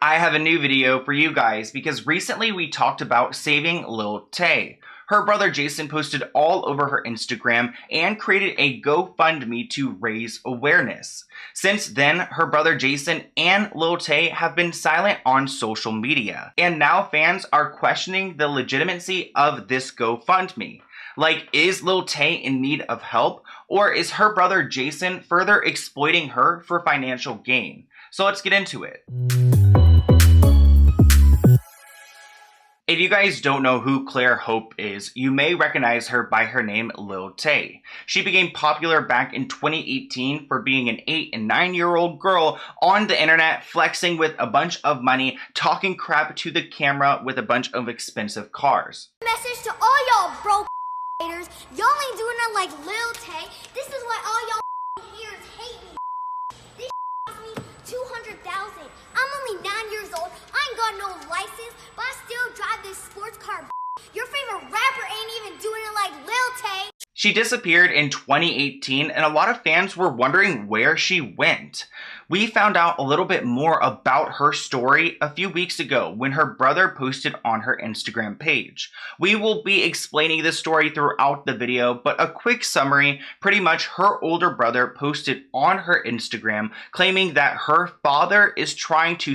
I have a new video for you guys because recently we talked about saving Lil Tay. Her brother Jason posted all over her Instagram and created a GoFundMe to raise awareness. Since then, her brother Jason and Lil Tay have been silent on social media, and now fans are questioning the legitimacy of this GoFundMe. Like, is Lil Tay in need of help, or is her brother Jason further exploiting her for financial gain? So let's get into it. If you guys don't know who Claire Hope is, you may recognize her by her name Lil Tay. She became popular back in 2018 for being an 8 and 9-year-old girl on the internet flexing with a bunch of money, talking crap to the camera with a bunch of expensive cars. Message to all y'all broke haters. Y'all ain't doing it like Lil Tay. This is why all y'all haters hate me. This cost me $200,000. I'm only 9 years old. I ain't got no license, but I still drive this sports car. Your favorite rapper ain't even doing it like Lil Tay. She disappeared in 2018, and a lot of fans were wondering where she went. We found out a little bit more about her story a few weeks ago when her brother posted on her Instagram page. We will be explaining this story throughout the video, but a quick summary: pretty much her older brother posted on her Instagram claiming that her father is trying to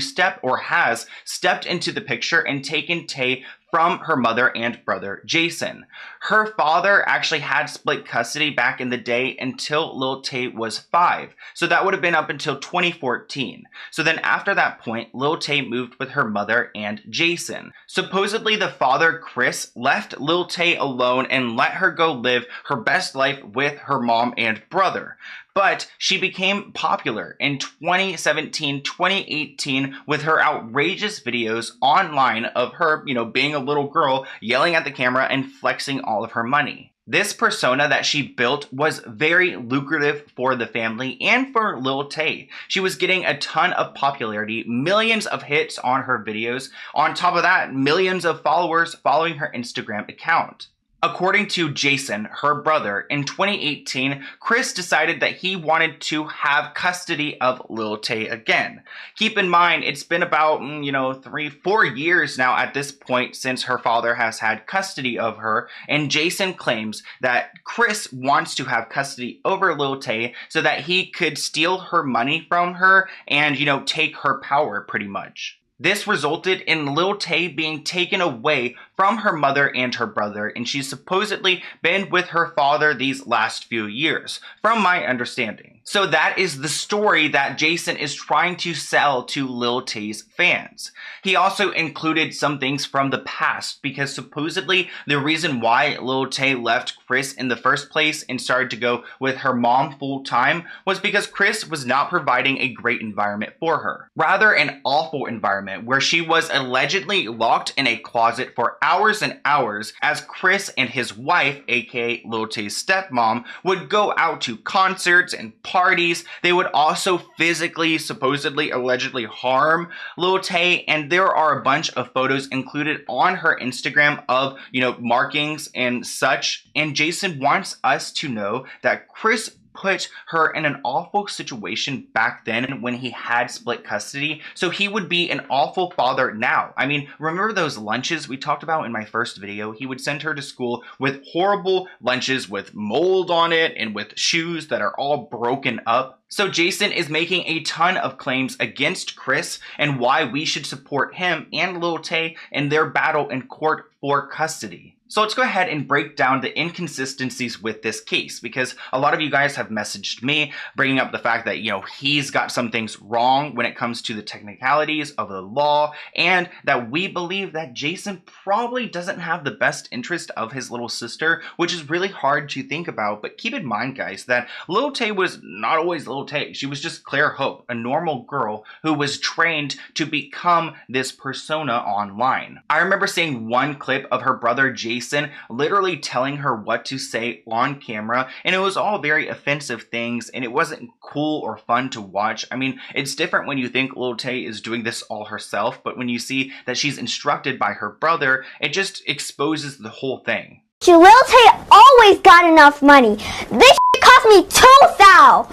has stepped into the picture and taken Tay from her mother and brother Jason. Her father actually had split custody back in the day until Lil Tay was 5. So that would have been up until 2014. So then after that point, Lil Tay moved with her mother and Jason. Supposedly the father, Chris, left Lil Tay alone and let her go live her best life with her mom and brother. But she became popular in 2017, 2018 with her outrageous videos online of her, being a little girl, yelling at the camera and flexing all of her money. This persona that she built was very lucrative for the family and for Lil Tay. She was getting a ton of popularity, millions of hits on her videos. On top of that, millions of followers following her Instagram account. According to Jason, her brother, in 2018, Chris decided that he wanted to have custody of Lil Tay again. Keep in mind, it's been about, 3-4 years now at this point since her father has had custody of her, and Jason claims that Chris wants to have custody over Lil Tay so that he could steal her money from her and, take her power pretty much. This resulted in Lil Tay being taken away from her mother and her brother, and she's supposedly been with her father these last few years, from my understanding. So that is the story that Jason is trying to sell to Lil Tay's fans. He also included some things from the past, because supposedly the reason why Lil Tay left Chris in the first place and started to go with her mom full time was because Chris was not providing a great environment for her. Rather, an awful environment where she was allegedly locked in a closet for hours and hours as Chris and his wife, aka Lil Tay's stepmom, would go out to concerts and parties. They would also physically, supposedly, allegedly harm Lil Tay, and there are a bunch of photos included on her Instagram of, markings and such. And Jason wants us to know that Chris put her in an awful situation back then when he had split custody, so he would be an awful father now. I mean, remember those lunches we talked about in my first video? He would send her to school with horrible lunches with mold on it and with shoes that are all broken up. So Jason is making a ton of claims against Chris and why we should support him and Lil Tay in their battle in court for custody. So let's go ahead and break down the inconsistencies with this case, because a lot of you guys have messaged me bringing up the fact that, he's got some things wrong when it comes to the technicalities of the law, and that we believe that Jason probably doesn't have the best interest of his little sister, which is really hard to think about. But keep in mind, guys, that Lil Tay was not always Lil Tay. She was just Claire Hope, a normal girl who was trained to become this persona online. I remember seeing one clip of her brother Jason literally telling her what to say on camera, and it was all very offensive things, and it wasn't cool or fun to watch. I mean, it's different when you think Lil Tay is doing this all herself, but when you see that she's instructed by her brother, it just exposes the whole thing. Lil Tay always got enough money. This cost me $2,000.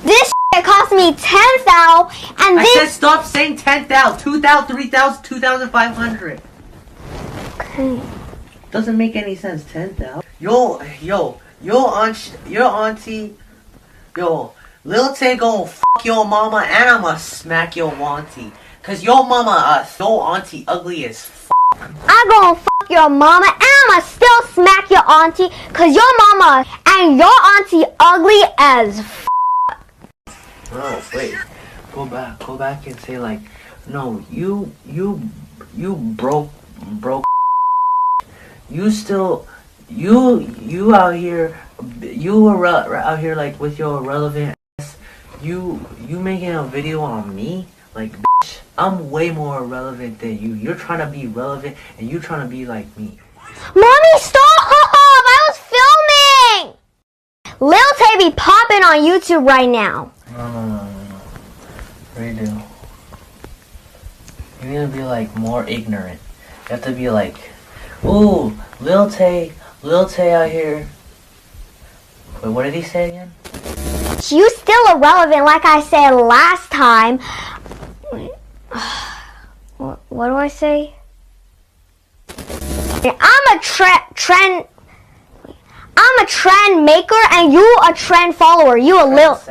This it cost me 10,000, and I said stop saying 10,000, 2,000, 3,000, 2,500. Okay. Doesn't make any sense. 10,000. Your auntie, Lil Tay gon' fuck your mama and I'ma smack your auntie. Cause your mama, your auntie ugly as fuck. I'm gonna fuck your mama and I'ma still smack your auntie, cause your mama and your auntie ugly as fuck. Oh wait, go back and say like, no, you broke. You still, you out here, you were out here like with your irrelevant ass. You making a video on me? Like, bitch, I'm way more irrelevant than you. You're trying to be relevant and you trying to be like me. Mommy, stop! I was filming! Lil Tay be popping on YouTube right now. No. Redo. You need to be like more ignorant. You have to be like, ooh, Lil Tay out here. Wait, what did he say again? You still irrelevant, like I said last time. What do I say? I'm a trend maker, and you a trend follower. You a Lil.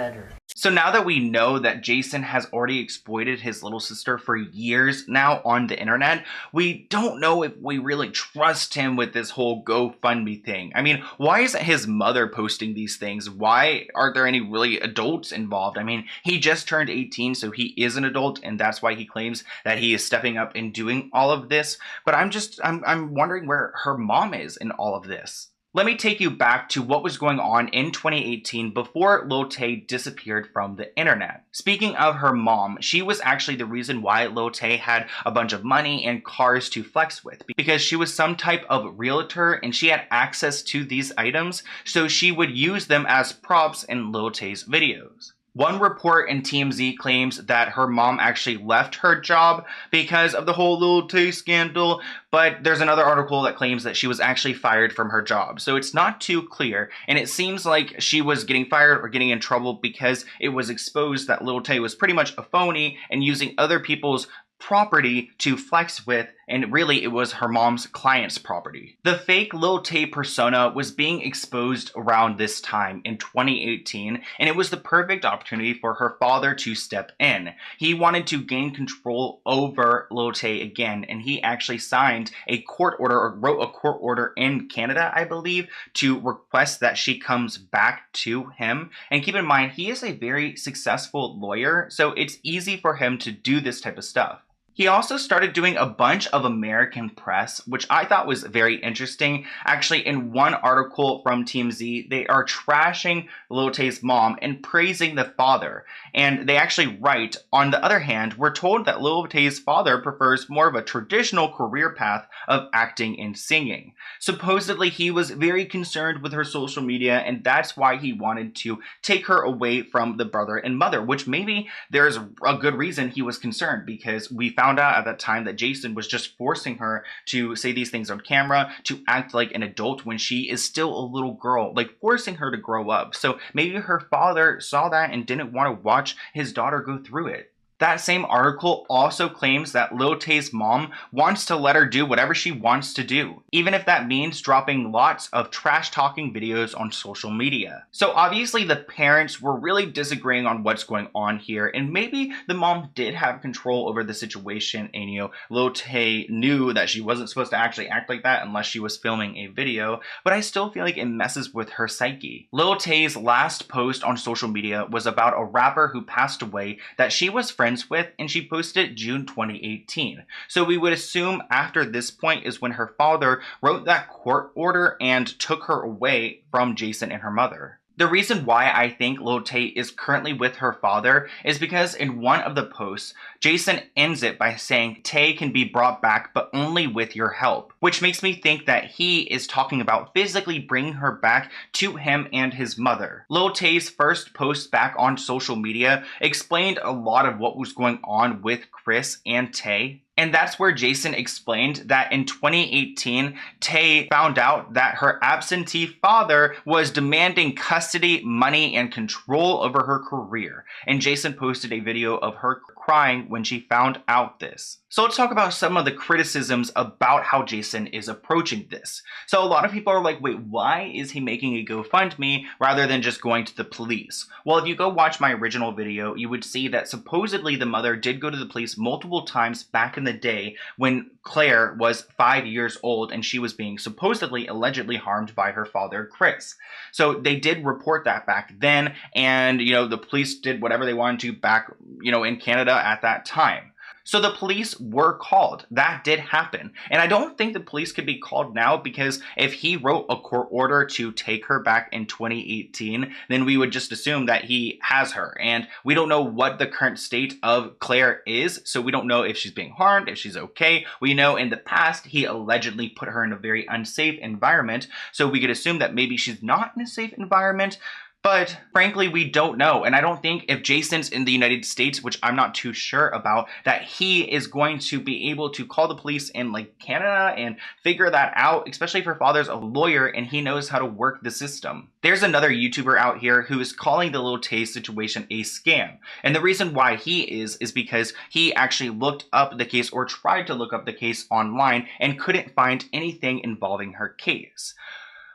So now that we know that Jason has already exploited his little sister for years now on the internet, we don't know if we really trust him with this whole GoFundMe thing. I mean, why isn't his mother posting these things? Why aren't there any really adults involved? I mean, he just turned 18, so he is an adult, and that's why he claims that he is stepping up and doing all of this. But I'm wondering where her mom is in all of this. Let me take you back to what was going on in 2018 before Lil Tay disappeared from the internet. Speaking of her mom, she was actually the reason why Lil Tay had a bunch of money and cars to flex with, because she was some type of realtor and she had access to these items, so she would use them as props in Lil Tay's videos. One report in TMZ claims that her mom actually left her job because of the whole Lil Tay scandal, but there's another article that claims that she was actually fired from her job. So it's not too clear, and it seems like she was getting fired or getting in trouble because it was exposed that Lil Tay was pretty much a phony and using other people's property to flex with, and really it was her mom's client's property. The fake Lil Tay persona was being exposed around this time in 2018, and it was the perfect opportunity for her father to step in. He wanted to gain control over Lil Tay again, and he actually signed a court order, or wrote a court order in Canada, I believe, to request that she comes back to him. And keep in mind, he is a very successful lawyer, so it's easy for him to do this type of stuff. He also started doing a bunch of American press, which I thought was very interesting. Actually, in one article from TMZ, they are trashing Lil Tay's mom and praising the father. And they actually write, on the other hand, we're told that Lil Tay's father prefers more of a traditional career path of acting and singing. Supposedly, he was very concerned with her social media, and that's why he wanted to take her away from the brother and mother, which maybe there's a good reason he was concerned, because we found out at that time that Jason was just forcing her to say these things on camera, to act like an adult when she is still a little girl, like forcing her to grow up. So maybe her father saw that and didn't want to watch his daughter go through it. That same article also claims that Lil Tay's mom wants to let her do whatever she wants to do, even if that means dropping lots of trash-talking videos on social media. So obviously the parents were really disagreeing on what's going on here, and maybe the mom did have control over the situation, and Lil Tay knew that she wasn't supposed to actually act like that unless she was filming a video, but I still feel like it messes with her psyche. Lil Tay's last post on social media was about a rapper who passed away that she was friends with, and she posted June 2018. So we would assume after this point is when her father wrote that court order and took her away from Jason and her mother. The reason why I think Lil Tay is currently with her father is because in one of the posts, Jason ends it by saying Tay can be brought back but only with your help, which makes me think that he is talking about physically bringing her back to him and his mother. Lil Tay's first post back on social media explained a lot of what was going on with Chris and Tay. And that's where Jason explained that in 2018, Tay found out that her absentee father was demanding custody, money, and control over her career. And Jason posted a video of her crying when she found out this. So let's talk about some of the criticisms about how Jason is approaching this. So a lot of people are like, wait, why is he making a GoFundMe rather than just going to the police? Well, if you go watch my original video, you would see that supposedly the mother did go to the police multiple times back in the day when Claire was 5 years old and she was being supposedly allegedly harmed by her father, Chris. So they did report that back then, and the police did whatever they wanted to back in Canada at that time. So the police were called. That did happen. And I don't think the police could be called now, because if he wrote a court order to take her back in 2018, then we would just assume that he has her. And we don't know what the current state of Claire is. So we don't know if she's being harmed, if she's okay. We know in the past he allegedly put her in a very unsafe environment. So we could assume that maybe she's not in a safe environment. But frankly, we don't know. And I don't think if Jason's in the United States, which I'm not too sure about, that he is going to be able to call the police in Canada and figure that out, especially if her father's a lawyer and he knows how to work the system. There's another YouTuber out here who is calling the Lil Tay situation a scam. And the reason why he is because he actually looked up the case, or tried to look up the case online, and couldn't find anything involving her case.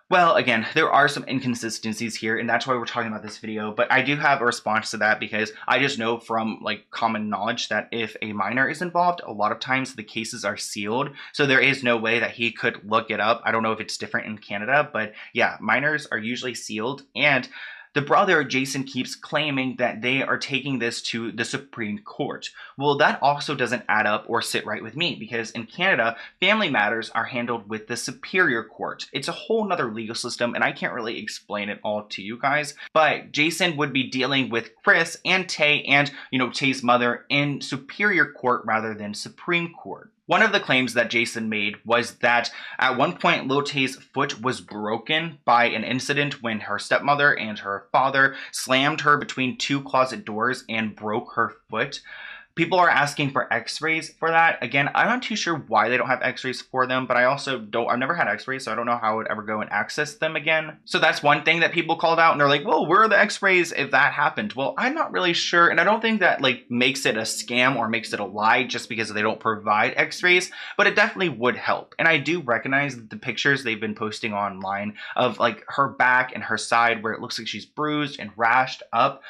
Well, again, there are some inconsistencies here, and that's why we're talking about this video, but I do have a response to that, because I just know from common knowledge that if a minor is involved, a lot of times the cases are sealed, so there is no way that he could look it up. I don't know if it's different in Canada, but yeah, minors are usually sealed. And the brother, Jason, keeps claiming that they are taking this to the Supreme Court. Well, that also doesn't add up or sit right with me, because in Canada, family matters are handled with the Superior Court. It's a whole nother legal system, and I can't really explain it all to you guys. But Jason would be dealing with Chris and Tay and, Tay's mother in Superior Court rather than Supreme Court. One of the claims that Jason made was that at one point Lil Tay's foot was broken by an incident when her stepmother and her father slammed her between two closet doors and broke her foot. People are asking for x-rays for that. Again, I'm not too sure why they don't have x-rays for them, but I've never had x-rays, so I don't know how I would ever go and access them again. So that's one thing that people called out, and they're like, well, where are the x-rays if that happened? Well, I'm not really sure, and I don't think that makes it a scam or makes it a lie just because they don't provide x-rays, but it definitely would help. And I do recognize the pictures they've been posting online of her back and her side where it looks like she's bruised and rashed up.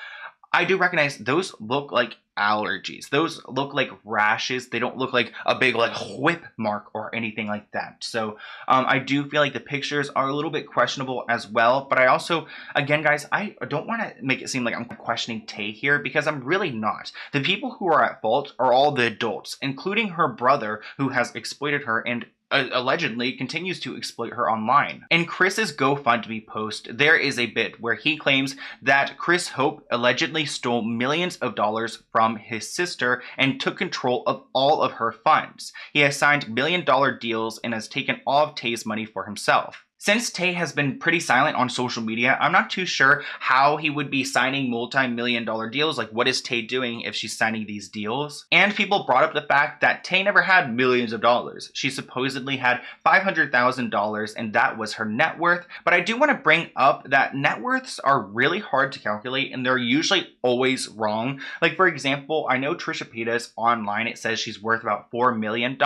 I do recognize those look like allergies. Those look like rashes. They don't look like a big whip mark or anything like that. So I do feel like the pictures are a little bit questionable as well. But I also, again, guys, I don't want to make it seem like I'm questioning Tay here, because I'm really not. The people who are at fault are all the adults, including her brother, who has exploited her and allegedly continues to exploit her online. In Chris's GoFundMe post, there is a bit where he claims that Chris Hope allegedly stole millions of dollars from his sister and took control of all of her funds. He has signed million-dollar deals and has taken all of Tay's money for himself. Since Tay has been pretty silent on social media, I'm not too sure how he would be signing multi-million-dollar deals. What is Tay doing if she's signing these deals? And people brought up the fact that Tay never had millions of dollars. She supposedly had $500,000, and that was her net worth. But I do want to bring up that net worths are really hard to calculate, and they're usually always wrong. For example, I know Trisha Paytas online, it says she's worth about $4 million.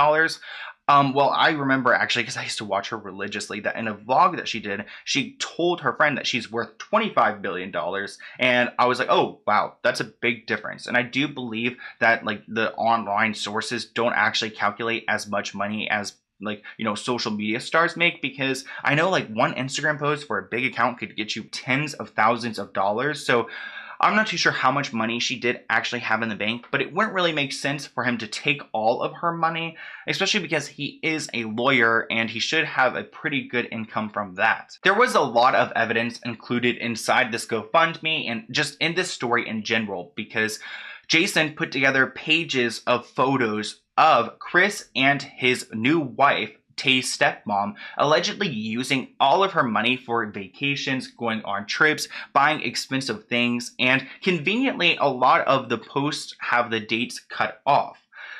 Well, I remember actually, because I used to watch her religiously, that in a vlog that she did, she told her friend that she's worth $25 billion. And I was like, oh, wow, that's a big difference. And I do believe that the online sources don't actually calculate as much money as social media stars make, because I know one Instagram post for a big account could get you tens of thousands of dollars. So I'm not too sure how much money she did actually have in the bank, but it wouldn't really make sense for him to take all of her money, especially because he is a lawyer and he should have a pretty good income from that. There was a lot of evidence included inside this GoFundMe and just in this story in general, because Jason put together pages of photos of Chris and his new wife, Tay's stepmom, allegedly using all of her money for vacations, going on trips, buying expensive things, and conveniently a lot of the posts have the dates cut off.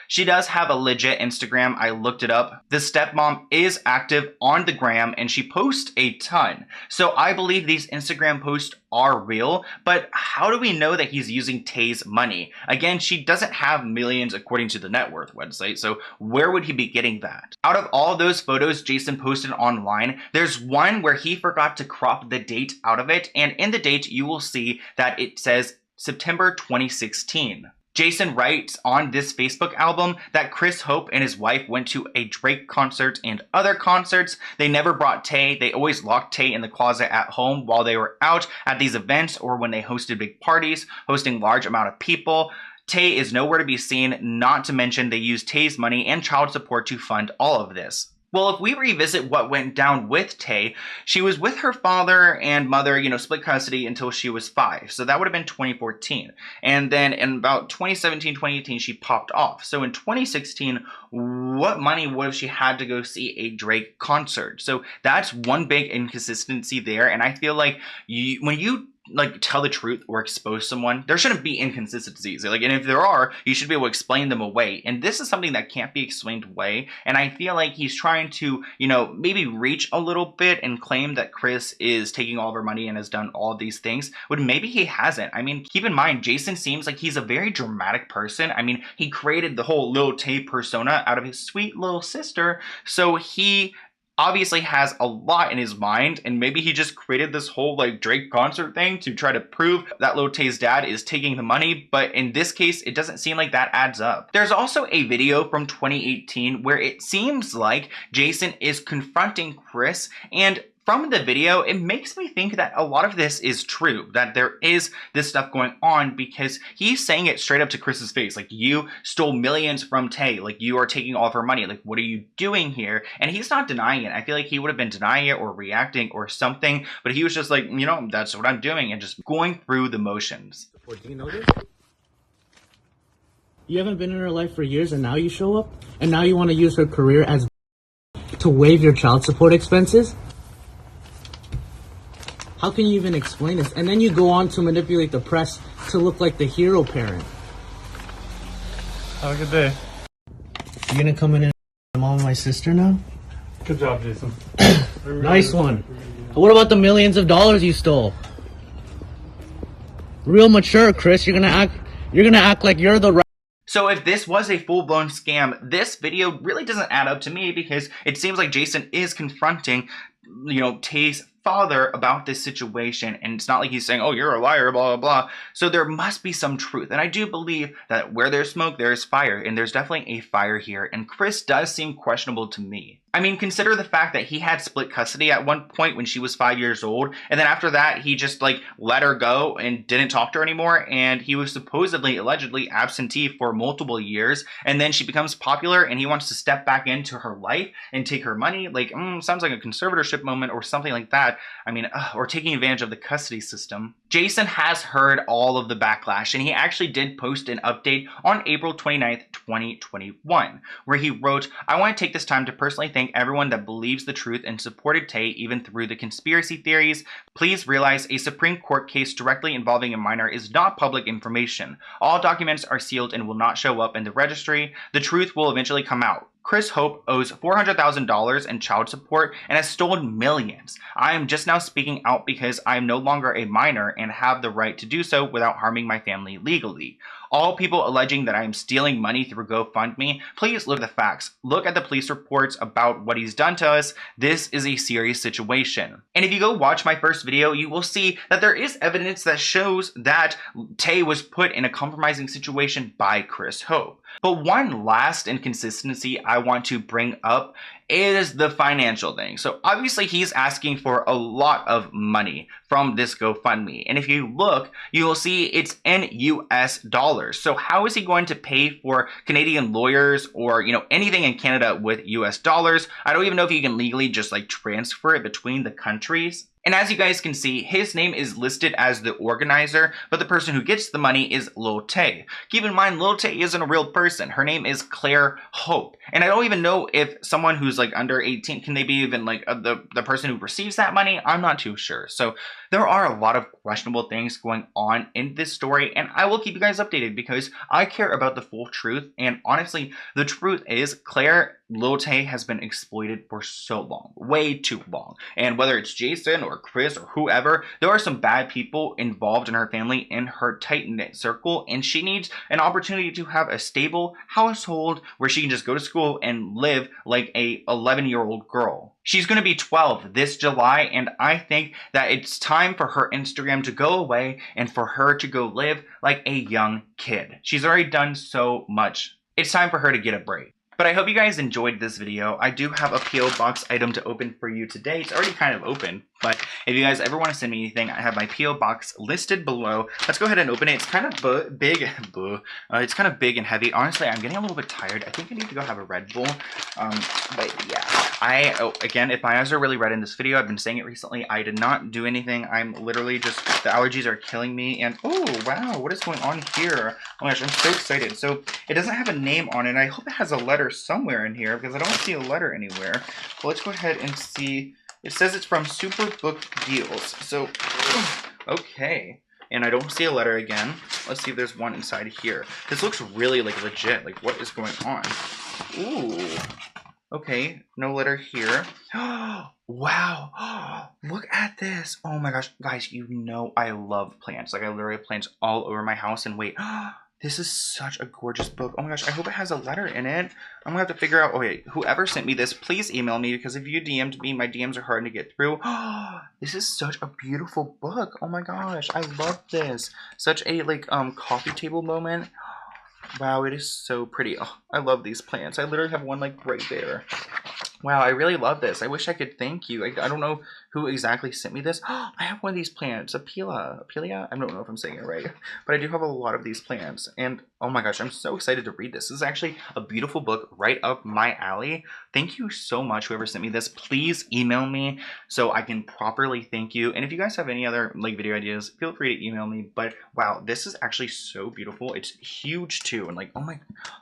She does have a legit Instagram. I looked it up. The stepmom is active on the gram and she posts a ton. So I believe these Instagram posts are real, but how do we know that he's using Tay's money? Again, she doesn't have millions according to the net worth website, so where would he be getting that? Out of all those photos Jason posted online, there's one where he forgot to crop the date out of it, and in the date you will see that it says September 2016. Jason writes on this Facebook album that Chris Hope and his wife went to a Drake concert and other concerts. They never brought Tay. They always locked Tay in the closet at home while they were out at these events or when they hosted big parties, hosting large amount of people. Tay is nowhere to be seen, not to mention they used Tay's money and child support to fund all of this. Well, if we revisit what went down with Tay, she was with her father and mother, split custody until she was 5. So that would have been 2014. And then in about 2017, 2018, she popped off. So in 2016, what money would have she had to go see a Drake concert? So that's one big inconsistency there. And I feel like when you tell the truth or expose someone, there shouldn't be inconsistencies. And if there are, you should be able to explain them away. And this is something that can't be explained away. And I feel like he's trying to, maybe reach a little bit and claim that Chris is taking all of her money and has done all of these things, when maybe he hasn't. I mean, keep in mind, Jason seems like he's a very dramatic person. I mean, he created the whole Lil Tay persona out of his sweet little sister. So he obviously has a lot in his mind, and maybe he just created this whole Drake concert thing to try to prove that Lil Tay's dad is taking the money, but in this case it doesn't seem like that adds up. There's also a video from 2018 where it seems like Jason is confronting Chris, and from the video, it makes me think that a lot of this is true, that there is this stuff going on, because he's saying it straight up to Chris's face. You stole millions from Tay. You are taking all of her money. What are you doing here? And he's not denying it. I feel like he would have been denying it or reacting or something, but he was just that's what I'm doing, and just going through the motions. Do you know this? You haven't been in her life for years, and now you show up? And now you want to use her career as to waive your child support expenses? How can you even explain this? And then you go on to manipulate the press to look like the hero parent. Have a good day. You gonna come in and my mom and my sister now? Good job, Jason. Nice one. What about the millions of dollars you stole? Real mature, Chris. You're gonna act like you're the right. So if this was a full-blown scam, this video really doesn't add up to me, because it seems like Jason is confronting, Tay's father about this situation, and it's not like he's saying, oh, you're a liar, blah, blah, blah. So there must be some truth, and I do believe that where there's smoke, there's fire, and there's definitely a fire here, and Chris does seem questionable to me. I mean, consider the fact that he had split custody at one point when she was 5 years old, and then after that, he just let her go and didn't talk to her anymore, and he was supposedly, allegedly absentee for multiple years, and then she becomes popular, and he wants to step back into her life and take her money. Sounds like a conservatorship moment or something like that. I mean, or taking advantage of the custody system. Jason has heard all of the backlash, and he actually did post an update on April 29th, 2021, where he wrote, I want to take this time to personally thank everyone that believes the truth and supported Tay even through the conspiracy theories. Please realize a Supreme Court case directly involving a minor is not public information. All documents are sealed and will not show up in the registry. The truth will eventually come out. Chris Hope owes $400,000 in child support and has stolen millions. I am just now speaking out because I am no longer a minor and have the right to do so without harming my family legally. All people alleging that I am stealing money through GoFundMe, please look at the facts. Look at the police reports about what he's done to us. This is a serious situation. And if you go watch my first video, you will see that there is evidence that shows that Tay was put in a compromising situation by Chris Hope. But one last inconsistency I want to bring up is the financial thing. So obviously he's asking for a lot of money from this GoFundMe. And if you look, you will see it's in US dollars. So how is he going to pay for Canadian lawyers or, anything in Canada with US dollars? I don't even know if you can legally just transfer it between the countries. And as you guys can see, his name is listed as the organizer, but the person who gets the money is Lil Tay. Keep in mind, Lil Tay isn't a real person. Her name is Claire Hope. And I don't even know if someone who's like under 18, can they be even like the person who receives that money? I'm not too sure. So there are a lot of questionable things going on in this story, and I will keep you guys updated because I care about the full truth. And honestly, the truth is Lil Tay has been exploited for so long, way too long. And whether it's Jason or Chris or whoever, there are some bad people involved in her family, in her tight-knit circle, and she needs an opportunity to have a stable household where she can just go to school and live like a 11-year-old girl. She's going to be 12 this July, and I think that it's time for her Instagram to go away and for her to go live like a young kid. She's already done so much. It's time for her to get a break. But I hope you guys enjoyed this video. I do have a P.O. box item to open for you today. It's already kind of open, but if you guys ever want to send me anything, I have my P.O. box listed below. Let's go ahead and open it. It's kind of big. It's kind of big and heavy. Honestly, I'm getting a little bit tired. I think I need to go have a Red Bull. But yeah, again, if my eyes are really red in this video, I've been saying it recently, I did not do anything. I'm literally just, the allergies are killing me. And oh, wow, what is going on here? Oh my gosh, I'm so excited. So it doesn't have a name on it. I hope it has a letter somewhere in here because I don't see a letter anywhere. Well, let's go ahead and see. It says it's from Superbook Deals. So, okay. And I don't see a letter again. Let's see if there's one inside here. This looks really like legit. Like, what is going on? Ooh. Okay, no letter here. Wow. Look at this. Oh my gosh. Guys, you know I love plants. Like, I literally have plants all over my house. And wait, this is such a gorgeous book. Oh my gosh, I hope it has a letter in it. I'm gonna have to figure out, okay, whoever sent me this, please email me, because if you DM'd me, my DMs are hard to get through. This is such a beautiful book. Oh my gosh, I love this. Such a, like, coffee table moment. Wow, it is so pretty. Oh, I love these plants. I literally have one, like, right there. Wow, I really love this. I wish I could thank you. I don't know who exactly sent me this. I have one of these plants, Apelia. I don't know if I'm saying it right, but I do have a lot of these plants. And oh my gosh, I'm so excited to read this. This is actually a beautiful book right up my alley. Thank you so much, whoever sent me this. Please email me so I can properly thank you. And if you guys have any other like video ideas, feel free to email me. But wow, this is actually so beautiful. It's huge too. And like, oh my,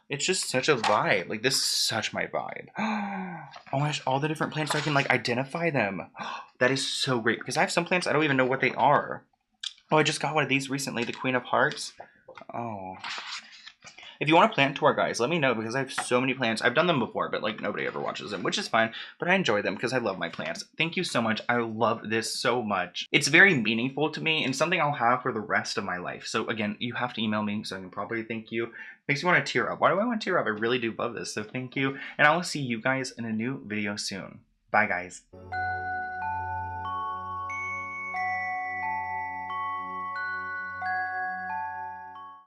it's just such a vibe. Like, this is such my vibe. Oh my gosh, all the different plants so I can like identify them. That is so great because I have some plants I don't even know what they are. Oh, I just got one of these recently, the Queen of Hearts. Oh. If you want a plant tour, guys, let me know because I have so many plants. I've done them before, but like nobody ever watches them, which is fine. But I enjoy them because I love my plants. Thank you so much. I love this so much. It's very meaningful to me and something I'll have for the rest of my life. So again, you have to email me so I can properly thank you. Makes me want to tear up. Why do I want to tear up? I really do love this. So thank you. And I will see you guys in a new video soon. Bye, guys.